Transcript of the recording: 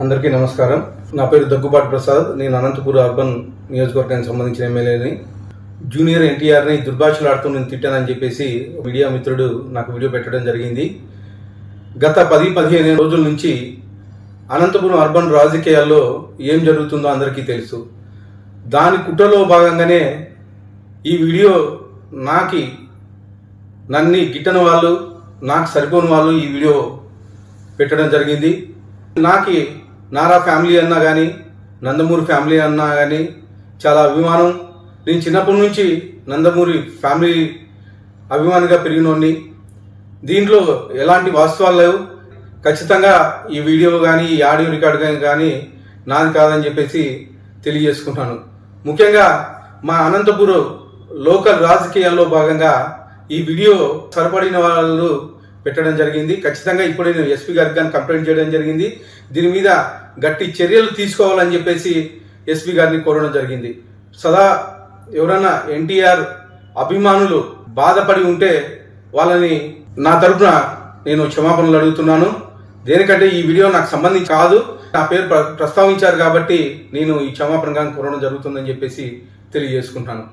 అందరికీ నమస్కారం. నా పేరు దగ్గుబాటి ప్రసాద్. నేను అనంతపురం అర్బన్ నియోజకవర్గానికి సంబంధించిన ఎమ్మెల్యేని. జూనియర్ ఎన్టీఆర్ని దుర్భాషలాడుతూ నేను తిట్టానని చెప్పేసి మీడియా మిత్రుడు నాకు వీడియో పెట్టడం జరిగింది. గత 10-15 రోజుల నుంచి అనంతపురం అర్బన్ రాజకీయాల్లో ఏం జరుగుతుందో అందరికీ తెలుసు. దాని కుట్రలో భాగంగానే ఈ వీడియో నన్ను గిట్టని వాళ్ళు, నాకు సరిపోని వాళ్ళు ఈ వీడియో పెట్టడం జరిగింది. నారా ఫ్యామిలీ అన్నా కానీ, నందమూరి ఫ్యామిలీ అన్నా కానీ చాలా అభిమానం. నేను చిన్నప్పటి నుంచి నందమూరి ఫ్యామిలీ అభిమానిగా పెరిగినోడిని. దీంట్లో ఎలాంటి వాస్తవాలు లేవు. ఖచ్చితంగా ఈ వీడియో కానీ, ఈ ఆడియో రికార్డు కానీ నాది కాదని చెప్పేసి తెలియజేసుకుంటాను. ముఖ్యంగా మా అనంతపురం లోకల్ రాజకీయాల్లో భాగంగా ఈ వీడియో సరిపడిన వాళ్ళు పెట్టడం జరిగింది. ఖచ్చితంగా ఇప్పుడే నేను ఎస్పీ గారికి కానీ కంప్లైంట్ చేయడం జరిగింది. దీని మీద గట్టి చర్యలు తీసుకోవాలని చెప్పేసి ఎస్పీ గారిని కోరడం జరిగింది. సదా ఎవరైనా ఎన్టీఆర్ అభిమానులు బాధపడి ఉంటే వాళ్ళని నా తరఫున నేను క్షమాపణలు అడుగుతున్నాను. దేనికంటే ఈ వీడియో నాకు సంబంధించి కాదు, నా పేరు ప్రస్తావించారు కాబట్టి నేను ఈ క్షమాపణ కోరడం జరుగుతుందని చెప్పేసి తెలియజేసుకుంటాను.